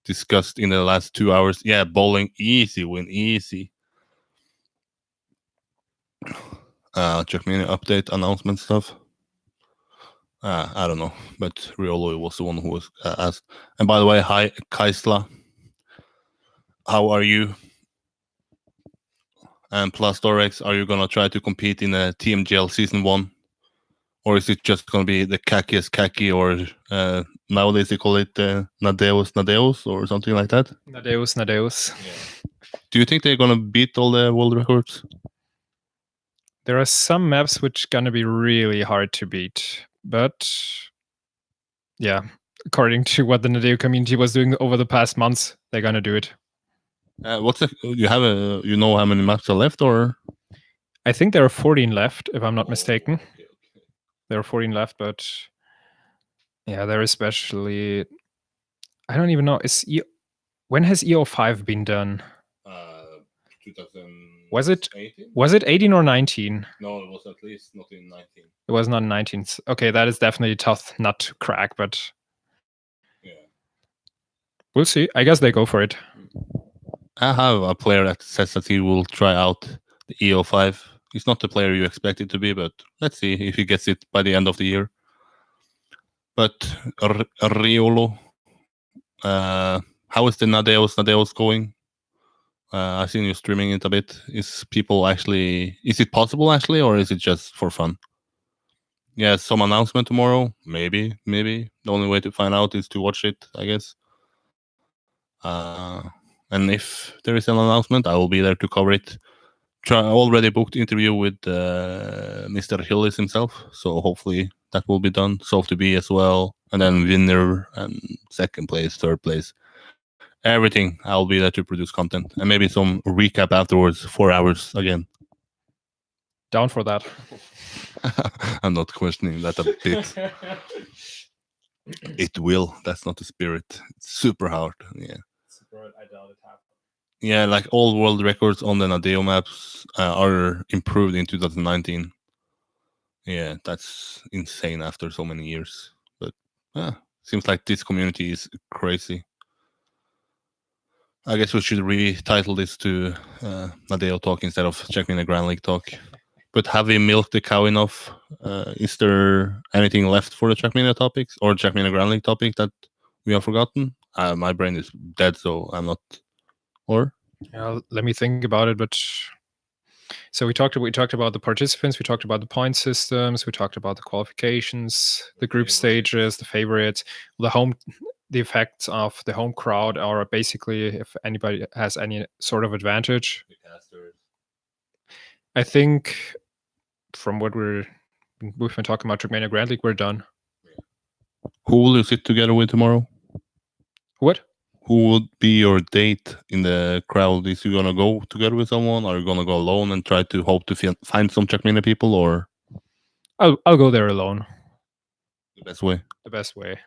discussed in the last 2 hours? Yeah, bowling, easy win, easy. Trackmania update announcement stuff. I don't know, but Riolo was the one who was asked. And by the way, hi, Kaisla. How are you? And plus Dorex, are you gonna try to compete in a TMGL season 1? Or is it just gonna be the Kakiest Kaki, or nowadays they call it Nadeus or something like that? Nadeus. Yeah. Do you think they're gonna beat all the world records? There are some maps which gonna be really hard to beat, but yeah, according to what the Nadeo community was doing over the past months, they're gonna do it. You know how many maps are left, or? I think there are 14 left, if I'm not mistaken. Okay. There are 14 left, but yeah, there especially. I don't even know. When has EO5 been done? 2000. Was it 18? Was it 18 or 19? No, it was at least not in 19. It was not 19. Okay, that is definitely a tough nut to crack, but yeah, we'll see. I guess they go for it. I have a player that says that he will try out the EO5. He's not the player you expect it to be, but let's see if he gets it by the end of the year. But Riolo, how is the Nadeus going? I've seen you streaming it a bit. Is it possible actually, or is it just for fun? yeah, some announcement tomorrow. Maybe. The only way to find out is to watch it, I guess. And if there is an announcement, I will be there to cover it. Already booked interview with Mr. Hillis himself, so hopefully that will be done. Soft to be as well, and then winner and second place, third place, everything. I'll be there to produce content and maybe some recap afterwards, 4 hours again. Down for that. I'm not questioning that a bit. It will. That's not the spirit. It's super hard. Yeah. Super hard. I doubt it happened. Yeah, like all world records on the Nadeo maps are improved in 2019. Yeah, that's insane after so many years. But seems like this community is crazy. I guess we should retitle this to Nadeo Talk instead of Trackmania Grand League Talk. But have we milked the cow enough? Is there anything left for the Trackmania topics or Trackmania Grand League topic that we have forgotten? My brain is dead, so I'm not. Or let me think about it. But so we talked about the participants, we talked about the point systems, we talked about the qualifications, the group stages, the favorites, the effects of the home crowd, or basically if anybody has any sort of advantage. I think from what we've been talking about Trackmania Grand League, we're done. Who will you sit together with tomorrow? What? Who would be your date in the crowd? Is you gonna go together with someone, or are you gonna go alone and try to hope to find some Trackmania people, or? I'll go there alone. The best way. The best way.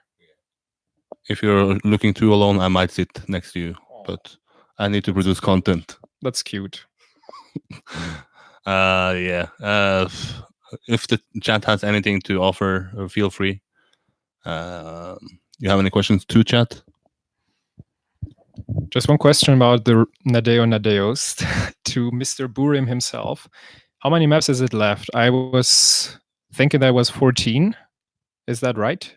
If you're looking too alone, I might sit next to you, but I need to produce content. That's cute. Yeah. If the chat has anything to offer, feel free. You have any questions to chat? Just one question about the Nadeos to Mr. Burim himself. How many maps is it left? I was thinking that was 14. Is that right?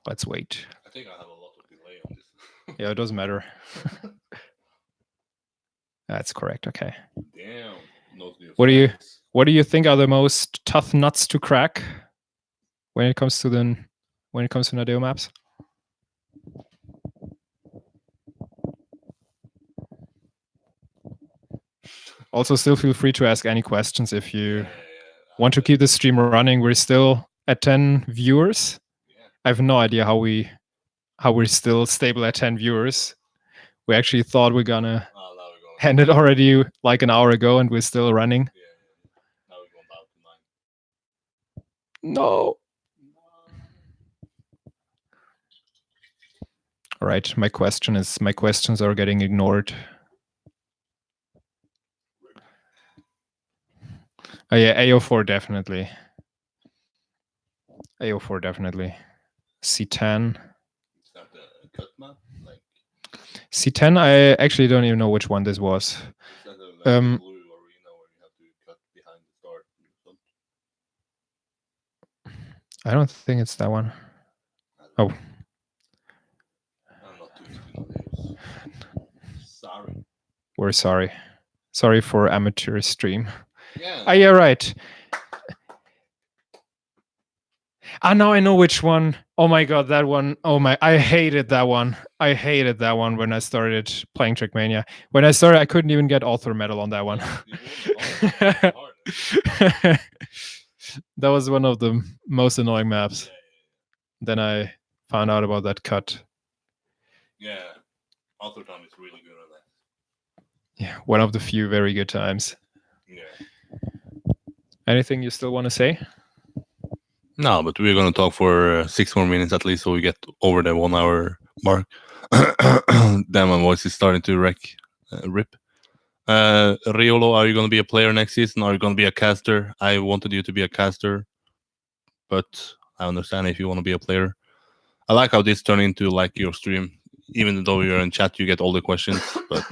Let's wait. I think I have a lot of delay on this. Yeah, it doesn't matter. That's correct. Okay. Damn. What do you think are the most tough nuts to crack when it comes to Nadeo maps? Also, still feel free to ask any questions if you want to keep the stream running. We're still at 10 viewers. I have no idea how we're still stable at 10 viewers. We actually thought we're gonna end it already like an hour ago, and we're still running. Now we're going down to 9. No. All right, my questions are getting ignored. Oh yeah, AO4 definitely. AO4 definitely. C10. Is that the cut map? Like C10, I actually don't even know which one this was. Is that the blue arena where you have to cut behind the start? I don't think it's that one. Oh. I'm not too good. Sorry. We're sorry. Sorry for amateur stream. Yeah. Ah, yeah, right. Now I know which one. Oh my god, that one. Oh my, I hated that one. I hated that one when I started playing Trackmania. When I started, I couldn't even get author medal on that one. That was one of the most annoying maps. Then I found out about that cut. Yeah, author time is really good on that. Yeah, one of the few very good times. Yeah. Anything you still want to say? No, but we're going to talk for 6 more minutes at least, so we get over the 1 hour mark. Damn, my voice is starting to rip. Riolo, are you going to be a player next season? Or are you going to be a caster? I wanted you to be a caster, but I understand if you want to be a player. I like how this turned into like your stream. Even though you're in chat, you get all the questions, but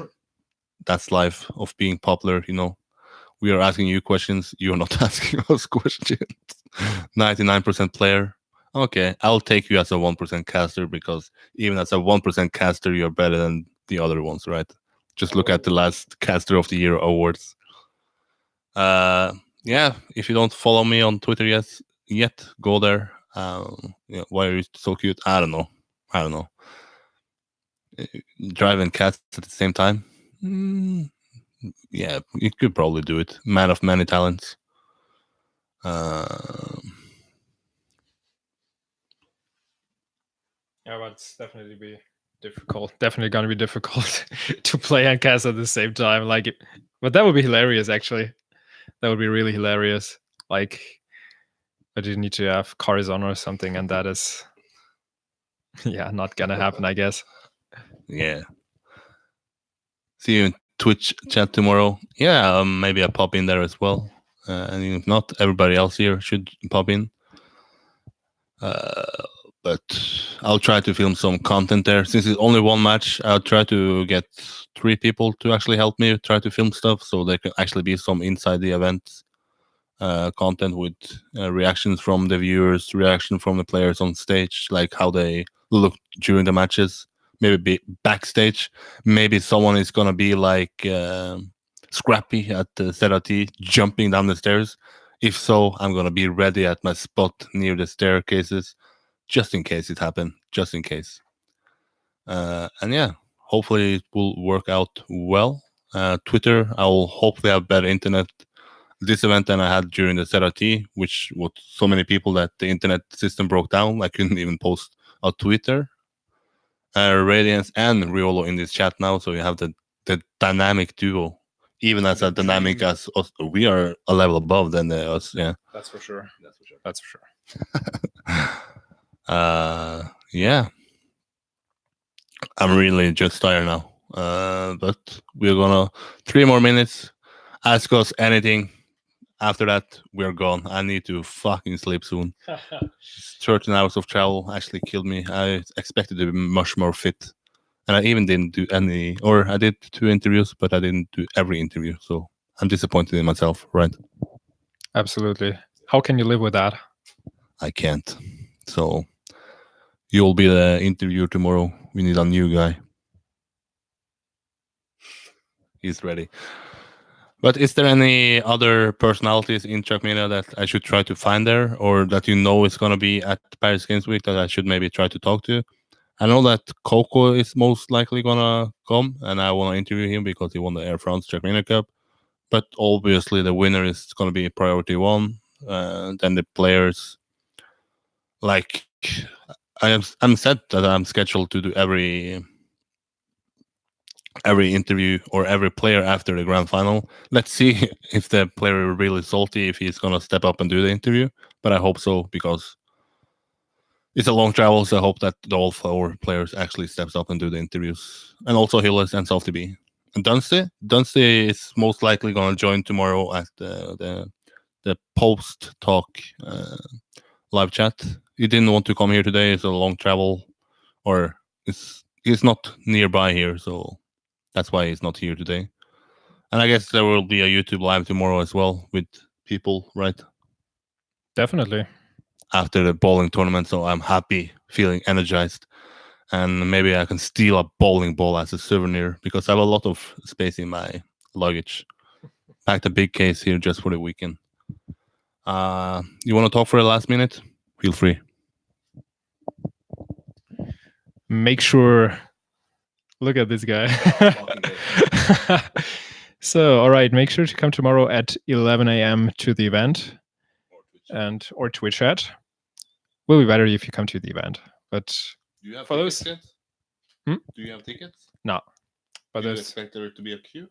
that's life of being popular, you know. We are asking you questions. You're not asking us questions. 99% player. Okay, I'll take you as a 1% caster because even as a 1% caster, you're better than the other ones, right? Just look at the last Caster of the Year awards. yeah, if you don't follow me on Twitter yet, go there. Yeah, why are you so cute? I don't know. Driving cats at the same time. Mm, yeah, you could probably do it. Man of many talents. Uh, Yeah, but it's definitely be difficult. Definitely gonna be difficult to play and cast at the same time. Like, but that would be hilarious. Actually, that would be really hilarious. Like, but you need to have cars on or something, and that is, yeah, not gonna happen. I guess. yeah. See you in Twitch chat tomorrow. Yeah, maybe I pop in there as well. And if not, everybody else here should pop in. But I'll try to film some content there. Since it's only one match, I'll try to get 3 people to actually help me try to film stuff, so there can actually be some inside the event content with reactions from the viewers, reaction from the players on stage, like how they look during the matches. Maybe be backstage. Maybe someone is gonna be like Scrappy at the ZRT jumping down the stairs. If so, I'm gonna be ready at my spot near the staircases, just in case it happened. Just in case. And yeah, hopefully it will work out well. Twitter, I will hopefully have better internet this event than I had during the ZRT, which was so many people that the internet system broke down. I couldn't even post a Twitter. Radiance and Riolo in this chat now, so you have the dynamic duo. Even as a dynamic as us, we are a level above than us. Yeah, That's for sure. That's for sure. Yeah. I'm really just tired now. But we're gonna 3 more minutes. Ask us anything. After that, we're gone. I need to fucking sleep soon. 13 hours of travel actually killed me. I expected to be much more fit. And I even didn't do any, or I did 2 interviews, but I didn't do every interview. So I'm disappointed in myself, right? Absolutely. How can you live with that? I can't. So you'll be the interviewer tomorrow. We need a new guy. He's ready. But is there any other personalities in Trackmania that I should try to find there, or that you know is going to be at Paris Games Week that I should maybe try to talk to? I know that Coco is most likely going to come, and I want to interview him because he won the Air France Trackmania Cup. But obviously, the winner is going to be priority one. Then the players, like I'm set that I'm scheduled to do every interview or every player after the grand final. Let's see if the player really salty, if he's gonna step up and do the interview. But I hope so, because it's a long travel, so I hope that all 4 players actually steps up and do the interviews. And also Hillis and Salty B. And Dunste is most likely gonna join tomorrow at the post talk live chat. He didn't want to come here today. It's a long travel, or he's not nearby here, so that's why he's not here today. And I guess there will be a YouTube live tomorrow as well with people, right? Definitely. After the bowling tournament, so I'm happy, feeling energized. And maybe I can steal a bowling ball as a souvenir, because I have a lot of space in my luggage. Packed a big case here just for the weekend. You want to talk for the last minute? Feel free. Make sure. Look at this guy. So, all right, make sure to come tomorrow at 11 a.m. to the event, or Twitch chat. Will be better if you come to the event. But do you have for those, Do you have tickets? No, but do you expect there to be a queue?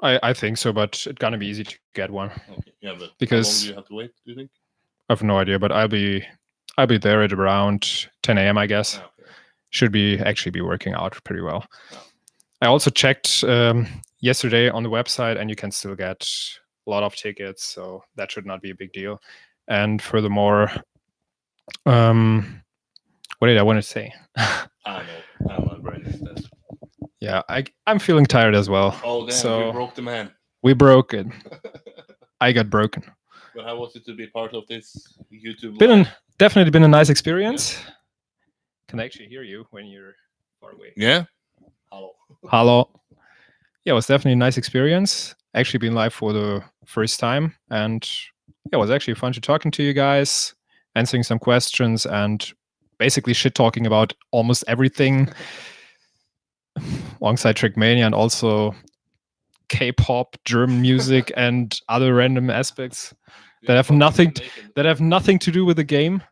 I think so, but it's gonna be easy to get one. Okay. Yeah, but because how long do you have to wait? Do you think? I have no idea, but I'll be there at around 10 a.m. I guess. Okay. Should actually be working out pretty well. Oh. I also checked yesterday on the website, and you can still get a lot of tickets, so that should not be a big deal. And furthermore, what did I want to say? I know. My brain is dead. Yeah, I'm feeling tired as well. Oh, damn, so we broke the man. We broke it. I got broken. But how was it to be part of this YouTube live? Definitely been a nice experience. Yeah. Can actually hear you when you're far away. Yeah. Hello. Yeah, it was definitely a nice experience. actually been live for the first time, and it was actually fun to talking to you guys, answering some questions, and basically shit talking about almost everything alongside Trackmania, and also K-pop, German music, and other random aspects that have nothing to do with the game.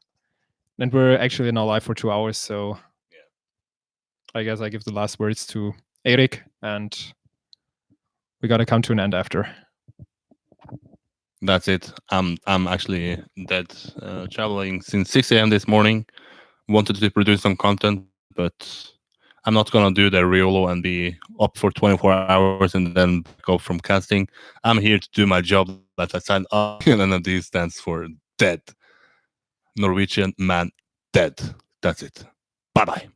And we're actually now live for 2 hours, so I guess I give the last words to Erik, and we gotta come to an end after. That's it. I'm actually dead. Traveling since 6 a.m. this morning. Wanted to produce some content, but I'm not gonna do the Riolo and be up for 24 hours and then back up from casting. I'm here to do my job that I signed up, and NMD stands for dead. Norwegian man dead. That's it. Bye bye.